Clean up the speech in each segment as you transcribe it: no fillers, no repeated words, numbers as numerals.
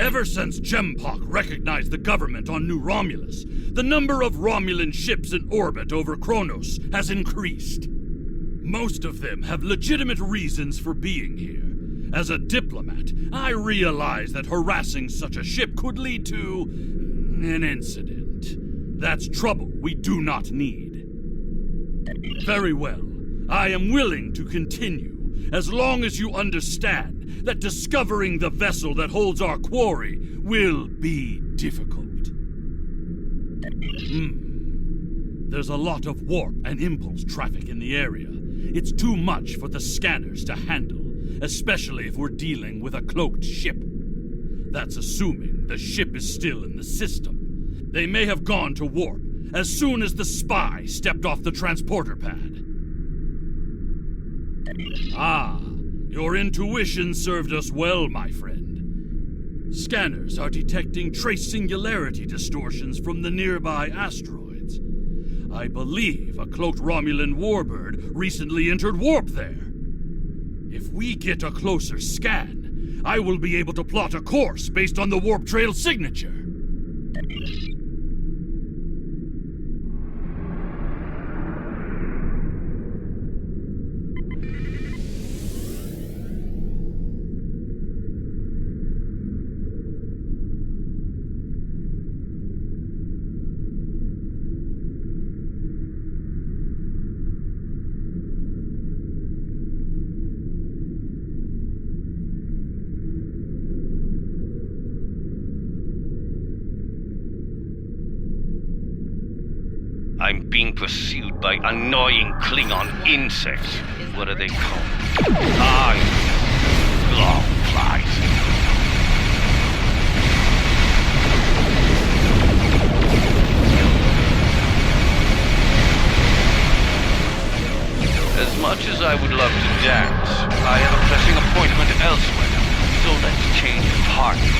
Ever since Gempok recognized the government on New Romulus, the number of Romulan ships in orbit over Kronos has increased. Most of them have legitimate reasons for being here. As a diplomat, I realize that harassing such a ship could lead to an incident. That's trouble we do not need. Very well. I am willing to continue, as long as you understand that discovering the vessel that holds our quarry will be difficult. There's a lot of warp and impulse traffic in the area. It's too much for the scanners to handle, especially if we're dealing with a cloaked ship. That's assuming the ship is still in the system. They may have gone to warp as soon as the spy stepped off the transporter pad. Ah, your intuition served us well, my friend. Scanners are detecting trace singularity distortions from the nearby asteroids. I believe a cloaked Romulan warbird recently entered warp there. If we get a closer scan, I will be able to plot a course based on the warp trail signature. I'm being pursued by annoying Klingon insects. What are they called? Long flies. As much as I would love to dance, I have a pressing appointment elsewhere. So let's change partners.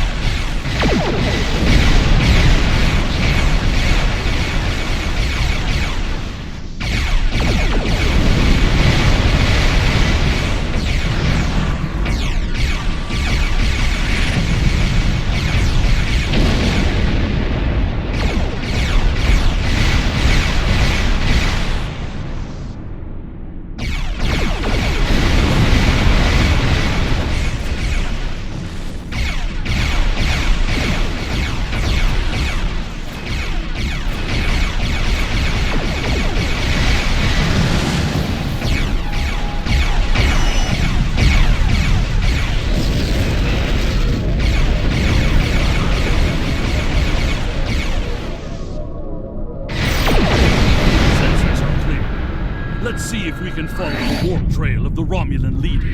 Let's see if we can follow the warp trail of the Romulan leader.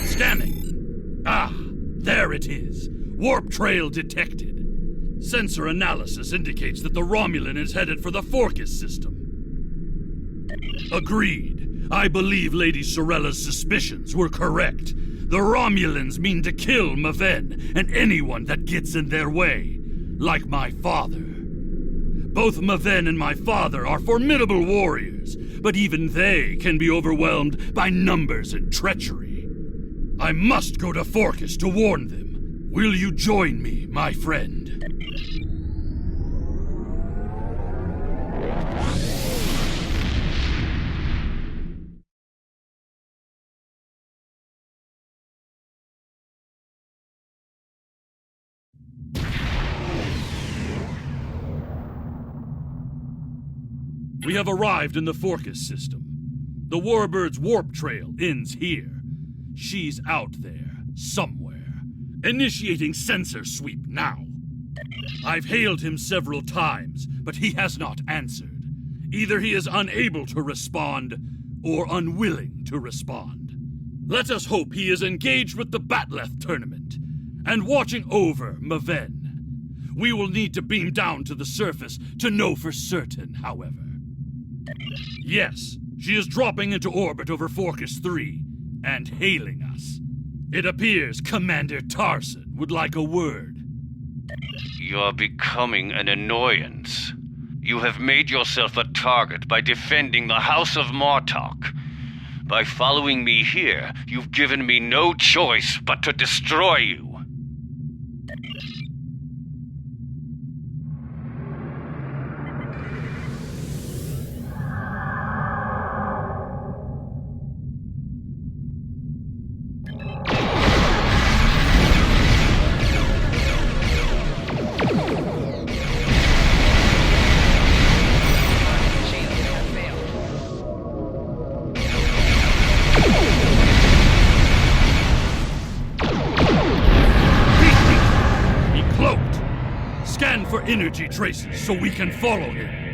Scanning. Ah, there it is. Warp trail detected. Sensor analysis indicates that the Romulan is headed for the Forcus system. Agreed. I believe Lady Sirella's suspicions were correct. The Romulans mean to kill Maven and anyone that gets in their way, like my father. Both Maven and my father are formidable warriors, but even they can be overwhelmed by numbers and treachery. I must go to Forcus to warn them. Will you join me, my friend? We have arrived in the Forcus system. The Warbird's warp trail ends here. She's out there, somewhere. Initiating sensor sweep now. I've hailed him several times, but he has not answered. Either he is unable to respond, or unwilling to respond. Let us hope he is engaged with the Batleth tournament, and watching over Maven. We will need to beam down to the surface to know for certain, however. Yes, she is dropping into orbit over Forcus 3, and hailing us. It appears Commander Tarson would like a word. You're becoming an annoyance. You have made yourself a target by defending the House of Martok. By following me here, you've given me no choice but to destroy you. For energy traces so we can follow him.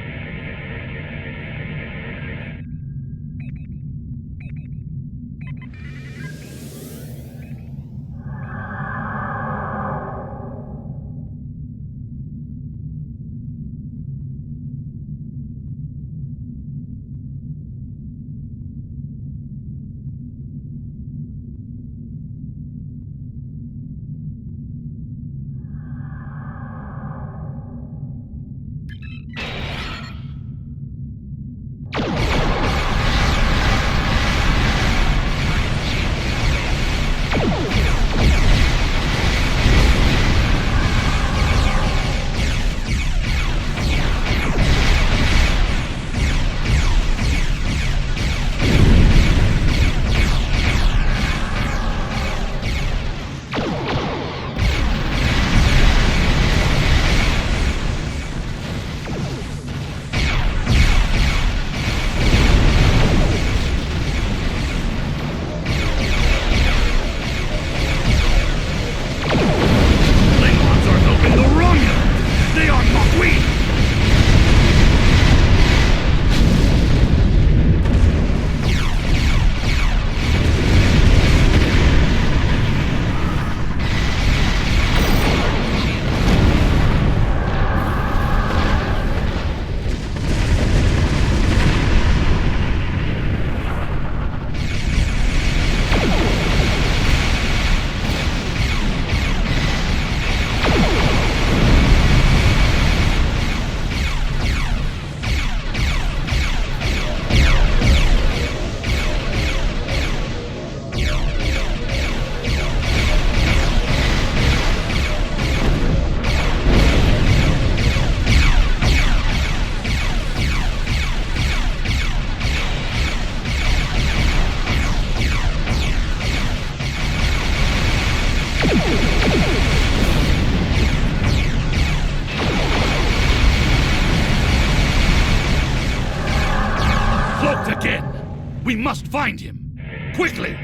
We must find him! Quickly!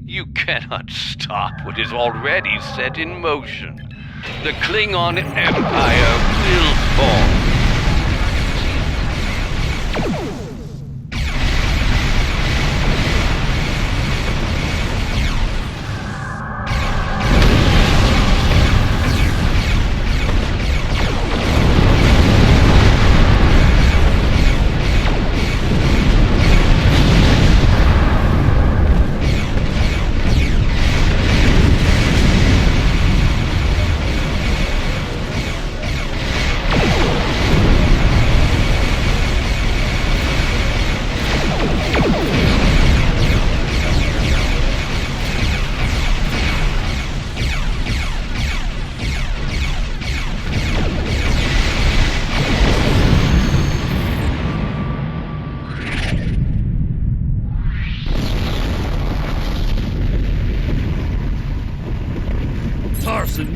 You cannot stop what is already set in motion. The Klingon Empire will fall.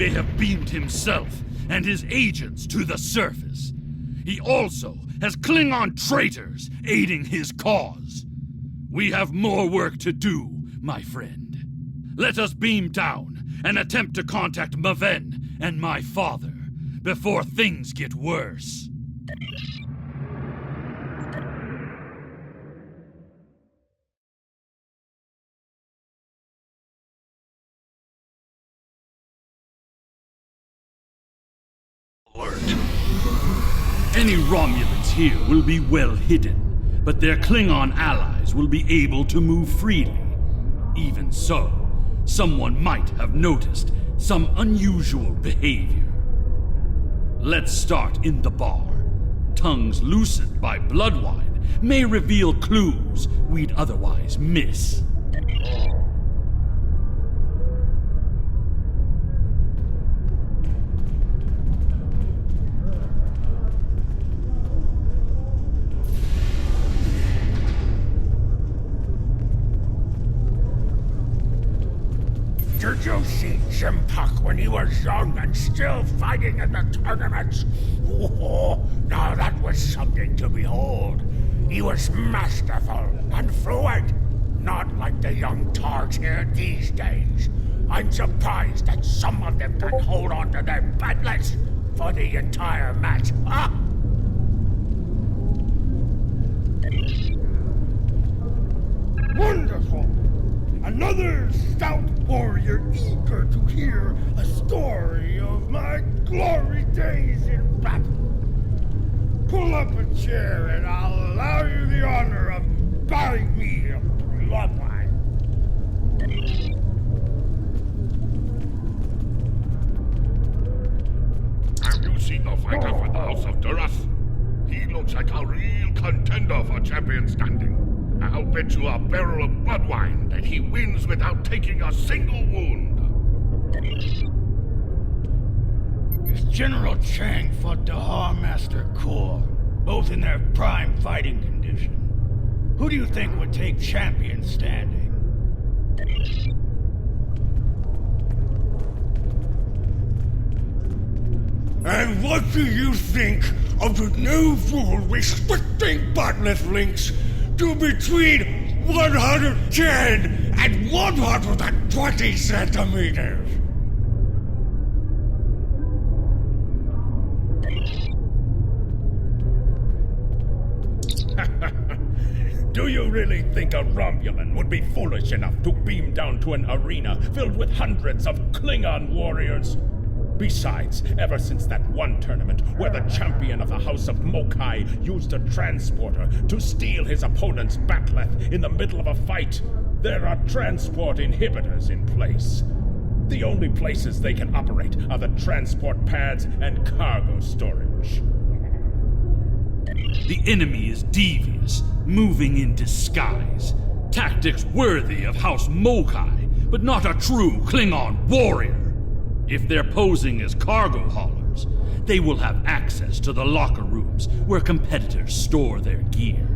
may have beamed himself and his agents to the surface. He also has Klingon traitors aiding his cause. We have more work to do, my friend. Let us beam down and attempt to contact Maven and my father before things get worse. Any Romulans here will be well hidden, but their Klingon allies will be able to move freely. Even so, someone might have noticed some unusual behavior. Let's start in the bar. Tongues loosened by blood wine may reveal clues we'd otherwise miss. Did you see Jimpuck when he was young and still fighting in the tournaments? Oh, now that was something to behold. He was masterful and fluent, not like the young targs here these days. I'm surprised that some of them can hold on to their batlets for the entire match. Huh? Wonderful! Another stout warrior eager to hear a story of my glory days in battle. Pull up a chair and I'll allow you the honor of buying me a bloodline. Have you seen the fighter for the House of Duras? He looks like a real contender for champion standing. I'll bet you a barrel of blood wine that he wins without taking a single wound. General Chang fought Dahar Master Kor, both in their prime fighting condition. Who do you think would take champion standing? And what do you think of the new rule restricting botnet links to between 110 and 120 centimeters? Do you really think a Romulan would be foolish enough to beam down to an arena filled with hundreds of Klingon warriors? Besides, ever since that one tournament where the champion of the House of Mokai used a transporter to steal his opponent's batleth in the middle of a fight, there are transport inhibitors in place. The only places they can operate are the transport pads and cargo storage. The enemy is devious, moving in disguise. Tactics worthy of House Mokai, but not a true Klingon warrior. If they're posing as cargo haulers, they will have access to the locker rooms where competitors store their gear.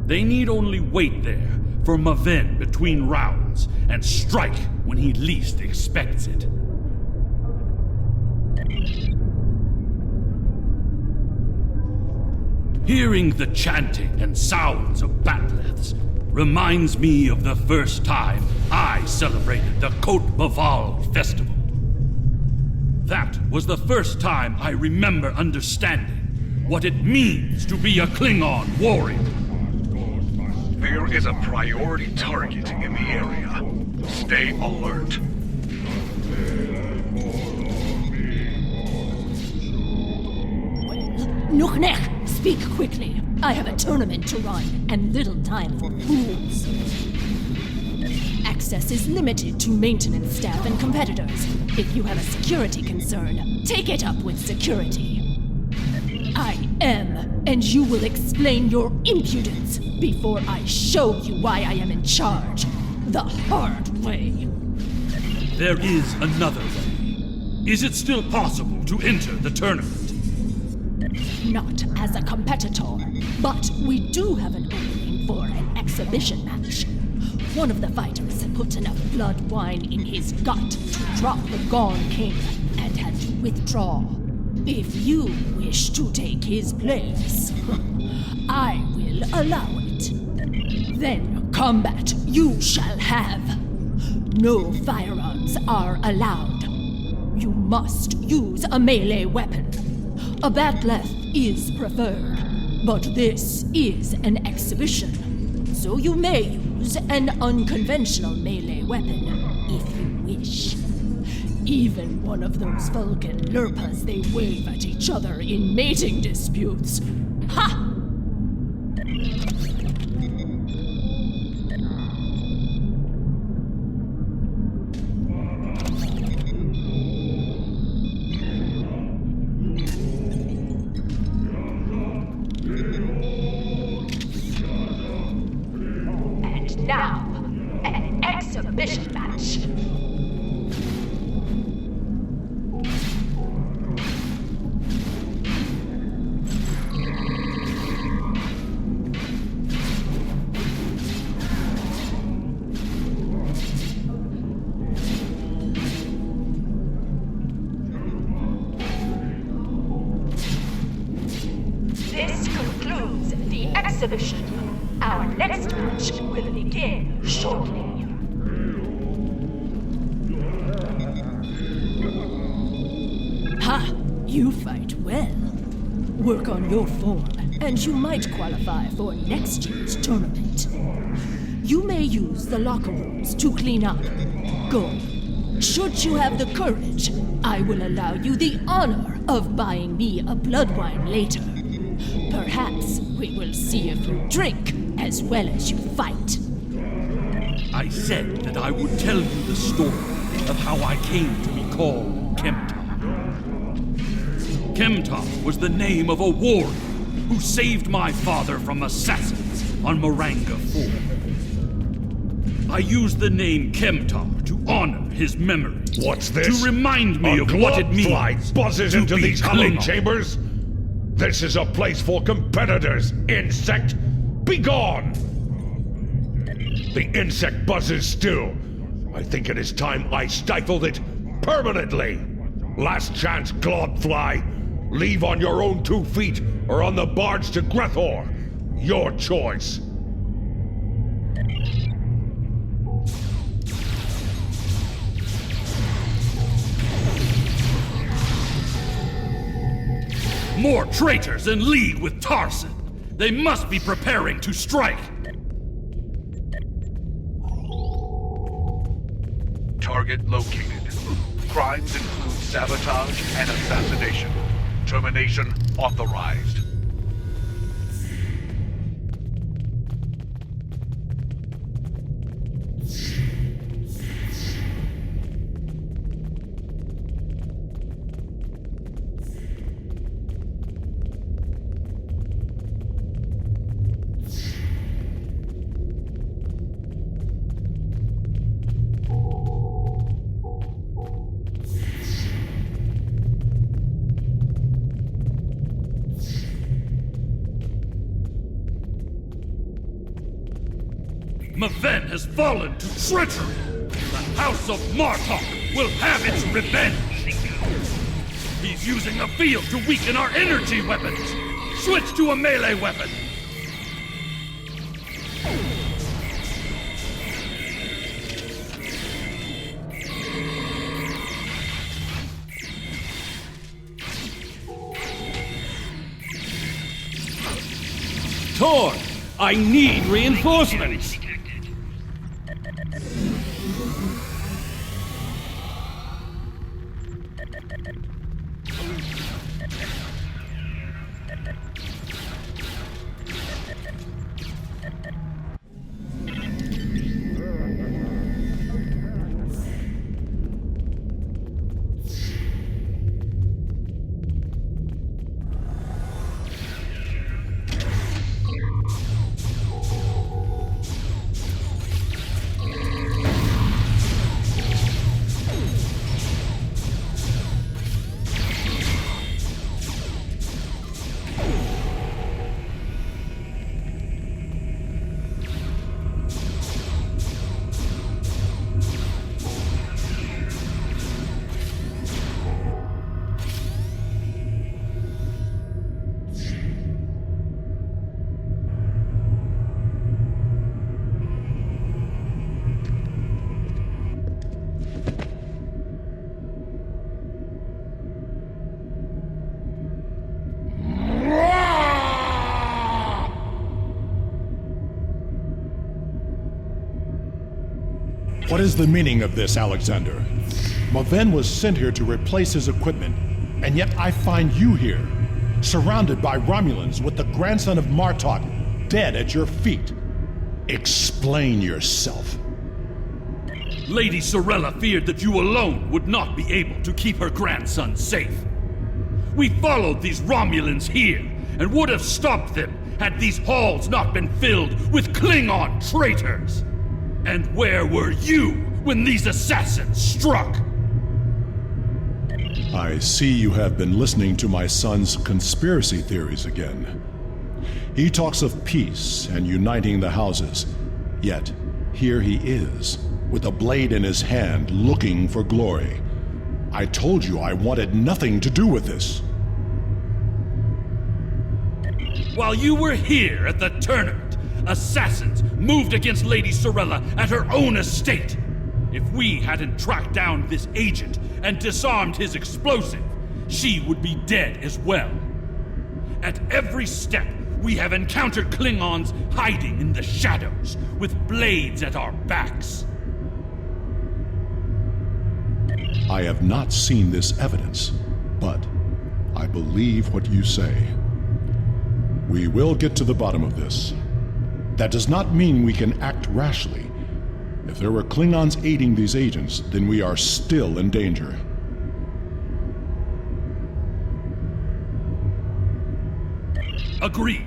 They need only wait there for Maven between rounds and strike when he least expects it. Hearing the chanting and sounds of batleths reminds me of the first time I celebrated the Kot Maval festival. That was the first time I remember understanding what it means to be a Klingon warrior. There is a priority target in the area. Stay alert. Nuchnech, speak quickly. I have a tournament to run and little time for fools. Access is limited to maintenance staff and competitors. If you have a security concern, take it up with security. I am, and you will explain your impudence before I show you why I am in charge. The hard way. There is another way. Is it still possible to enter the tournament? Not as a competitor, but we do have an opening for an exhibition match. One of the fighters put enough blood wine in his gut to drop the Gone King and had to withdraw. If you wish to take his place, I will allow it. Then combat you shall have. No firearms are allowed. You must use a melee weapon. A bat'leth is preferred, but this is an exhibition, so you may use an unconventional melee weapon if you wish. Even one of those Vulcan lurpas they wave at each other in mating disputes. Ha! And now, an exhibition match. This concludes the exhibition. Our next match will begin shortly. Ha! You fight well. Work on your form, and you might qualify for next year's tournament. You may use the locker rooms to clean up. Go. Should you have the courage, I will allow you the honor of buying me a blood wine later. Perhaps we will see if you drink as well as you fight. I said that I would tell you the story of how I came to be called K'mtar. K'mtar was the name of a warrior who saved my father from assassins on Maranga 4. I used the name K'mtar to honor his memory. What's this? To remind me of what it means fly buzzes to into be these hollow Klingon. chambers? This is a place for competitors, insect! Begone! The insect buzzes still. I think it is time I stifled it permanently. Last chance, Globfly. Leave on your own 2 feet or on the barge to Grethor. Your choice. More traitors in league with Tarson. They must be preparing to strike. Target located. Crimes include sabotage and assassination. Termination authorized. Maven has fallen to treachery. The House of Martok will have its revenge. He's using the field to weaken our energy weapons. Switch to a melee weapon. Tor, I need reinforcements. What is the meaning of this, Alexander? Maven was sent here to replace his equipment, and yet I find you here, surrounded by Romulans with the grandson of Martok dead at your feet. Explain yourself. Lady Sirella feared that you alone would not be able to keep her grandson safe. We followed these Romulans here, and would have stopped them had these halls not been filled with Klingon traitors. And where were you when these assassins struck? I see you have been listening to my son's conspiracy theories again. He talks of peace and uniting the houses, yet here he is, with a blade in his hand, looking for glory. I told you I wanted nothing to do with this. While you were here at the tournament, assassins moved against Lady Sirella at her own estate. If we hadn't tracked down this agent and disarmed his explosive, she would be dead as well. At every step, we have encountered Klingons hiding in the shadows, with blades at our backs. I have not seen this evidence, but I believe what you say. We will get to the bottom of this. That does not mean we can act rashly. If there were Klingons aiding these agents, then we are still in danger. Agreed.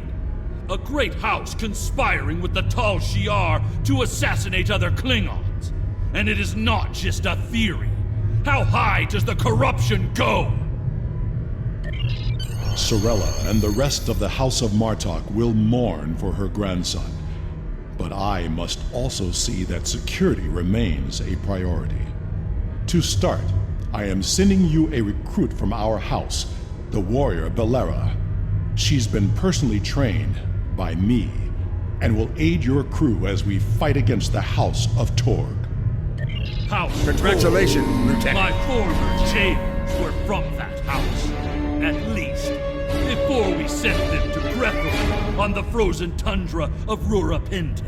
A great house conspiring with the Tal Shiar to assassinate other Klingons. And it is not just a theory. How high does the corruption go? Sirella and the rest of the House of Martok will mourn for her grandson. But I must also see that security remains a priority. To start, I am sending you a recruit from our house, the warrior Belera. She's been personally trained by me, and will aid your crew as we fight against the House of Torg. House Congratulations, Torg. Lieutenant. My former jailers were from that house. At least, before we sent them to Grethel on the frozen tundra of Rurapente.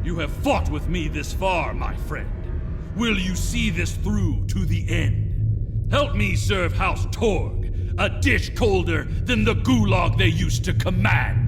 You have fought with me this far, my friend. Will you see this through to the end? Help me serve House Torg, a dish colder than the gulag they used to command.